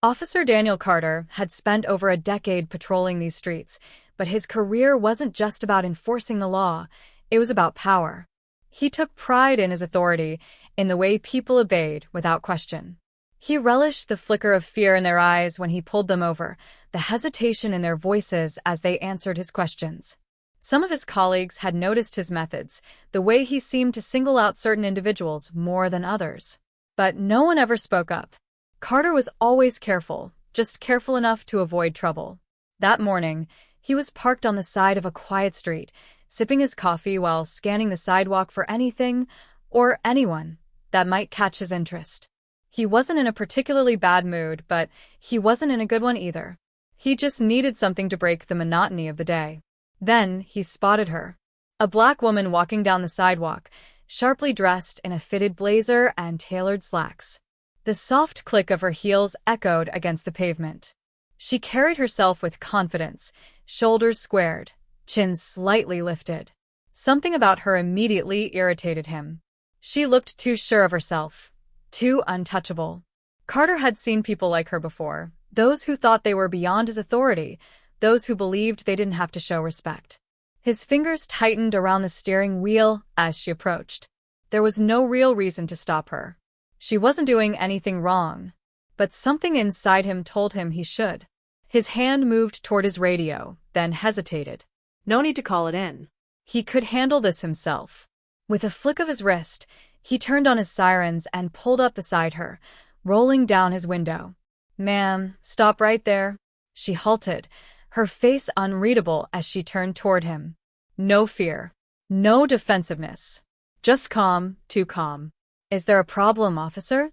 Officer Daniel Carter had spent over a decade patrolling these streets, but his career wasn't just about enforcing the law, it was about power. He took pride in his authority, in the way people obeyed without question. He relished the flicker of fear in their eyes when he pulled them over, the hesitation in their voices as they answered his questions. Some of his colleagues had noticed his methods, the way he seemed to single out certain individuals more than others. But no one ever spoke up. Carter was always careful, just careful enough to avoid trouble. That morning, he was parked on the side of a quiet street, sipping his coffee while scanning the sidewalk for anything or anyone that might catch his interest. He wasn't in a particularly bad mood, but he wasn't in a good one either. He just needed something to break the monotony of the day. Then he spotted her. A black woman walking down the sidewalk, sharply dressed in a fitted blazer and tailored slacks. The soft click of her heels echoed against the pavement. She carried herself with confidence, shoulders squared, chin slightly lifted. Something about her immediately irritated him. She looked too sure of herself, too untouchable. Carter had seen people like her before, those who thought they were beyond his authority, those who believed they didn't have to show respect. His fingers tightened around the steering wheel as she approached. There was no real reason to stop her. She wasn't doing anything wrong, but something inside him told him he should. His hand moved toward his radio, then hesitated. No need to call it in. He could handle this himself. With a flick of his wrist, he turned on his sirens and pulled up beside her, rolling down his window. "Ma'am, stop right there." She halted, her face unreadable as she turned toward him. No fear. No defensiveness. Just calm, too calm. "Is there a problem, officer?"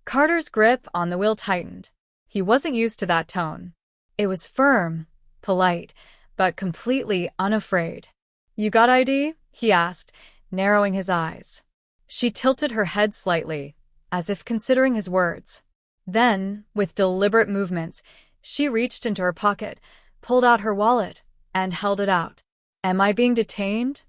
Carter's grip on the wheel tightened. He wasn't used to that tone. It was firm, polite, but completely unafraid. "You got ID?" he asked, narrowing his eyes. She tilted her head slightly, as if considering his words. Then, with deliberate movements, she reached into her pocket, pulled out her wallet, and held it out. "Am I being detained?"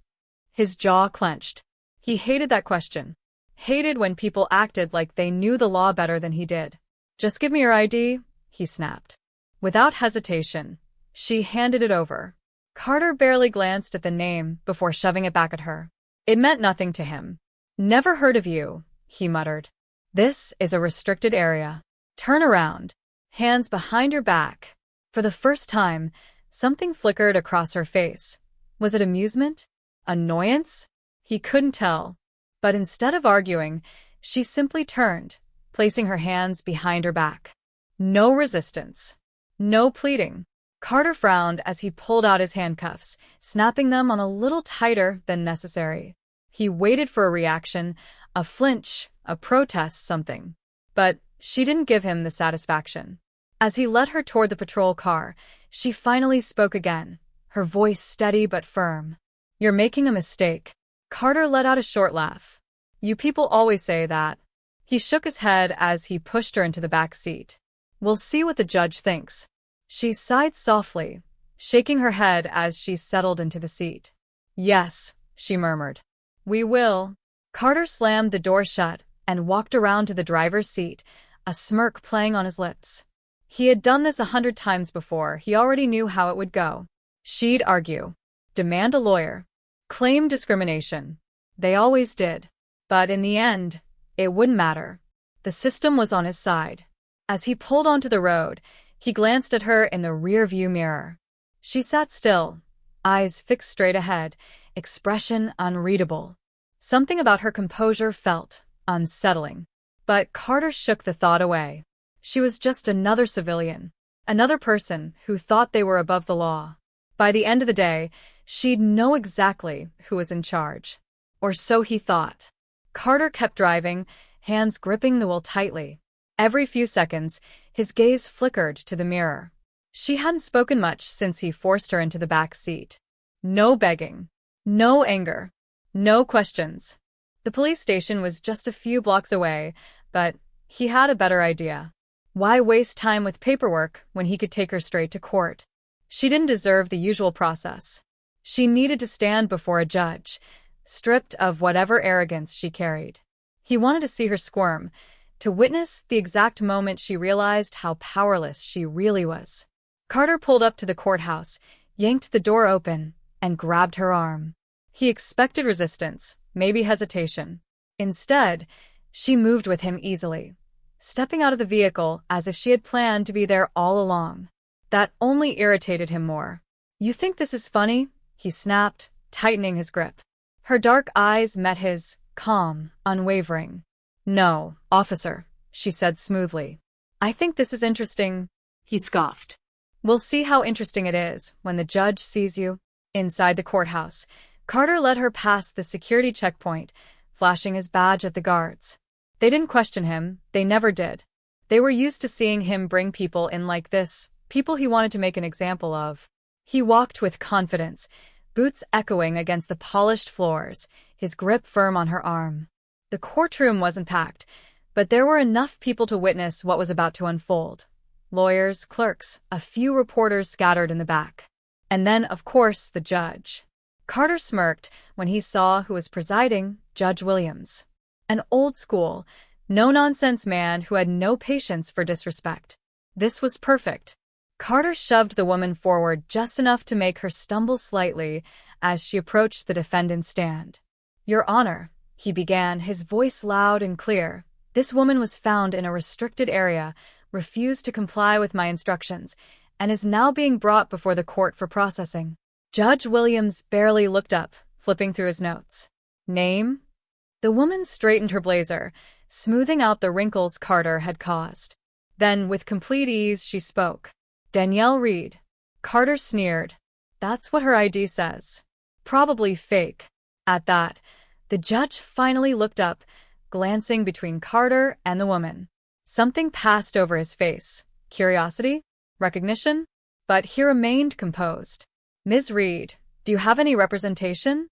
His jaw clenched. He hated that question. Hated when people acted like they knew the law better than he did. "Just give me your ID," he snapped. Without hesitation, she handed it over. Carter barely glanced at the name before shoving it back at her. It meant nothing to him. "Never heard of you," he muttered. "This is a restricted area. Turn around. Hands behind your back." For the first time, something flickered across her face. Was it amusement? Annoyance? He couldn't tell. But instead of arguing, she simply turned, placing her hands behind her back. No resistance. No pleading. Carter frowned as he pulled out his handcuffs, snapping them on a little tighter than necessary. He waited for a reaction, a flinch, a protest, something. But she didn't give him the satisfaction. As he led her toward the patrol car, she finally spoke again, her voice steady but firm. "You're making a mistake." Carter let out a short laugh. "You people always say that." He shook his head as he pushed her into the back seat. "We'll see what the judge thinks." She sighed softly, shaking her head as she settled into the seat. "Yes," she murmured. "We will." Carter slammed the door shut and walked around to the driver's seat, a smirk playing on his lips. He had done this 100 times before. He already knew how it would go. She'd argue, demand a lawyer, claim discrimination. They always did. But in the end, it wouldn't matter. The system was on his side. As he pulled onto the road, he glanced at her in the rearview mirror. She sat still, eyes fixed straight ahead, expression unreadable. Something about her composure felt unsettling. But Carter shook the thought away. She was just another civilian, another person who thought they were above the law. By the end of the day, she'd know exactly who was in charge. Or so he thought. Carter kept driving, hands gripping the wheel tightly. Every few seconds, his gaze flickered to the mirror. She hadn't spoken much since he forced her into the back seat. No begging. No anger. No questions. The police station was just a few blocks away, but he had a better idea. Why waste time with paperwork when he could take her straight to court? She didn't deserve the usual process. She needed to stand before a judge, stripped of whatever arrogance she carried. He wanted to see her squirm, to witness the exact moment she realized how powerless she really was. Carter pulled up to the courthouse, yanked the door open, and grabbed her arm. He expected resistance, maybe hesitation. Instead, she moved with him easily, stepping out of the vehicle as if she had planned to be there all along. That only irritated him more. "You think this is funny?" he snapped, tightening his grip. Her dark eyes met his, calm, unwavering. "No, officer," she said smoothly. "I think this is interesting." He scoffed. "We'll see how interesting it is when the judge sees you." Inside the courthouse, Carter led her past the security checkpoint, flashing his badge at the guards. They didn't question him, they never did. They were used to seeing him bring people in like this, people he wanted to make an example of. He walked with confidence, boots echoing against the polished floors, his grip firm on her arm. The courtroom wasn't packed, but there were enough people to witness what was about to unfold. Lawyers, clerks, a few reporters scattered in the back. And then, of course, the judge. Carter smirked when he saw who was presiding, Judge Williams. An old-school, no-nonsense man who had no patience for disrespect. This was perfect. Carter shoved the woman forward just enough to make her stumble slightly as she approached the defendant's stand. "Your Honor," he began, his voice loud and clear. "This woman was found in a restricted area, refused to comply with my instructions, and is now being brought before the court for processing." Judge Williams barely looked up, flipping through his notes. "Name?" The woman straightened her blazer, smoothing out the wrinkles Carter had caused. Then, with complete ease, she spoke. "Danielle Reed." Carter sneered. "That's what her ID says. Probably fake." At that, the judge finally looked up, glancing between Carter and the woman. Something passed over his face. Curiosity? Recognition? But he remained composed. "Ms. Reed, do you have any representation?"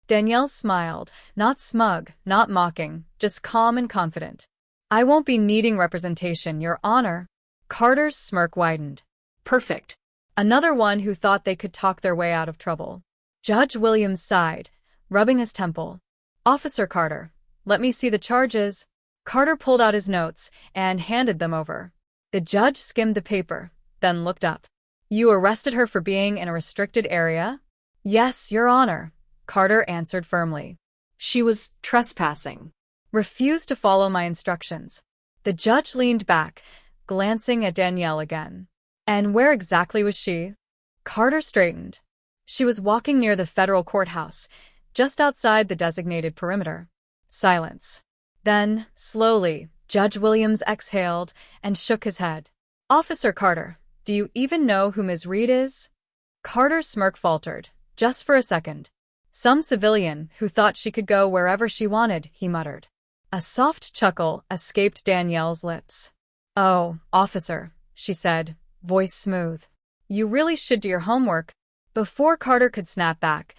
Danielle smiled, not smug, not mocking, just calm and confident. "I won't be needing representation, Your Honor." Carter's smirk widened. Perfect. Another one who thought they could talk their way out of trouble. Judge Williams sighed, rubbing his temple. "Officer Carter, let me see the charges." Carter pulled out his notes and handed them over. The judge skimmed the paper, then looked up. "You arrested her for being in a restricted area?" "Yes, Your Honor," Carter answered firmly. "She was trespassing." "Refused to follow my instructions." The judge leaned back, glancing at Danielle again. "And where exactly was she?" Carter straightened. "She was walking near the federal courthouse, just outside the designated perimeter." Silence. Then, slowly, Judge Williams exhaled and shook his head. "Officer Carter, do you even know who Ms. Reed is?" Carter's smirk faltered, just for a second. "Some civilian who thought she could go wherever she wanted," he muttered. A soft chuckle escaped Danielle's lips. "Oh, officer," she said, voice smooth. "You really should do your homework." Before Carter could snap back,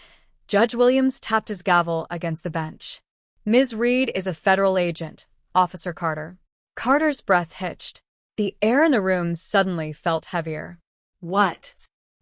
Judge Williams tapped his gavel against the bench. "Ms. Reed is a federal agent, Officer Carter." Carter's breath hitched. The air in the room suddenly felt heavier. "What?"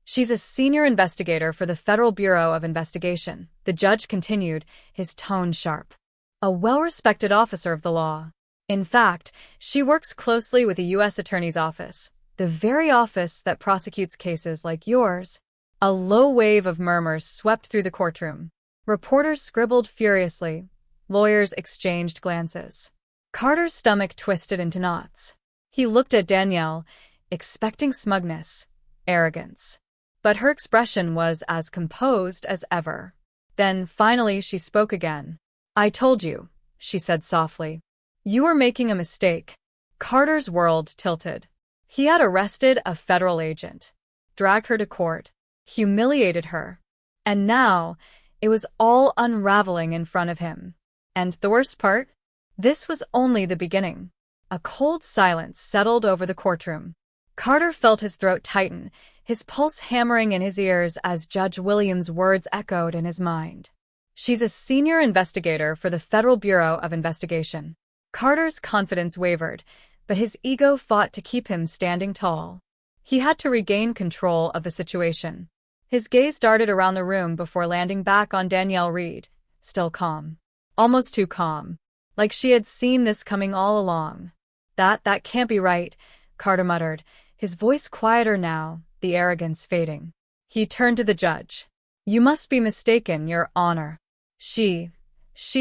"She's a senior investigator for the Federal Bureau of Investigation," the judge continued, his tone sharp. "A well-respected officer of the law. In fact, she works closely with the U.S. Attorney's Office, the very office that prosecutes cases like yours." A low wave of murmurs swept through the courtroom. Reporters scribbled furiously. Lawyers exchanged glances. Carter's stomach twisted into knots. He looked at Danielle, expecting smugness, arrogance. But her expression was as composed as ever. Then, finally, she spoke again. "I told you," she said softly. "You were making a mistake." Carter's world tilted. He had arrested a federal agent, dragged her to court, humiliated her. And now, it was all unraveling in front of him. And the worst part? This was only the beginning. A cold silence settled over the courtroom. Carter felt his throat tighten, his pulse hammering in his ears as Judge Williams' words echoed in his mind. "She's a senior investigator for the Federal Bureau of Investigation." Carter's confidence wavered, but his ego fought to keep him standing tall. He had to regain control of the situation. His gaze darted around the room before landing back on Danielle Reed, still calm. Almost too calm. Like she had seen this coming all along. That can't be right, Carter muttered, his voice quieter now, the arrogance fading. He turned to the judge. You must be mistaken, Your Honor. She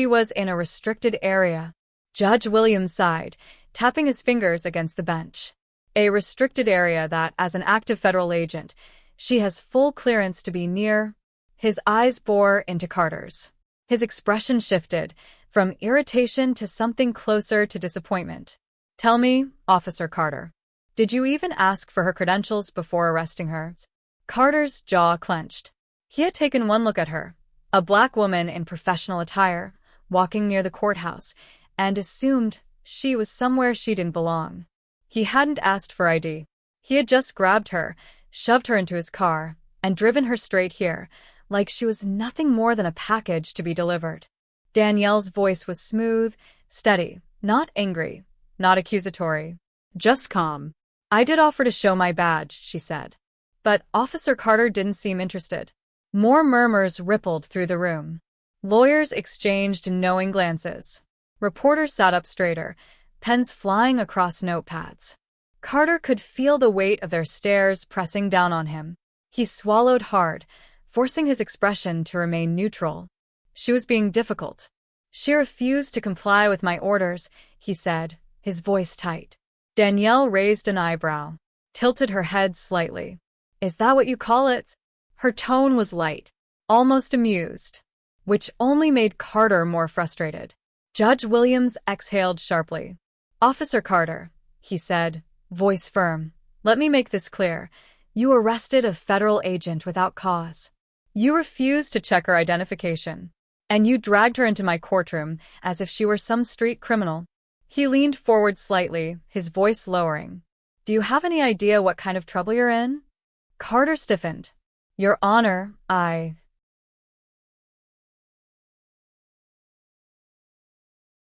was in a restricted area. Judge Williams sighed, tapping his fingers against the bench. A restricted area that, as an active federal agent, she has full clearance to be near. His eyes bore into Carter's. His expression shifted, from irritation to something closer to disappointment. Tell me, Officer Carter, did you even ask for her credentials before arresting her? Carter's jaw clenched. He had taken one look at her, a black woman in professional attire, walking near the courthouse, and assumed she was somewhere she didn't belong. He hadn't asked for ID. He had just grabbed her, shoved her into his car, and driven her straight here, like she was nothing more than a package to be delivered. Danielle's voice was smooth, steady, not angry, not accusatory. Just calm. I did offer to show my badge, she said. But Officer Carter didn't seem interested. More murmurs rippled through the room. Lawyers exchanged knowing glances. Reporters sat up straighter, pens flying across notepads. Carter could feel the weight of their stares pressing down on him. He swallowed hard, forcing his expression to remain neutral. She was being difficult. She refused to comply with my orders, he said, his voice tight. Danielle raised an eyebrow, tilted her head slightly. Is that what you call it? Her tone was light, almost amused, which only made Carter more frustrated. Judge Williams exhaled sharply. Officer Carter, he said, voice firm, let me make this clear. You arrested a federal agent without cause. You refused to check her identification. And you dragged her into my courtroom as if she were some street criminal. He leaned forward slightly, his voice lowering. Do you have any idea what kind of trouble you're in? Carter stiffened. Your Honor, I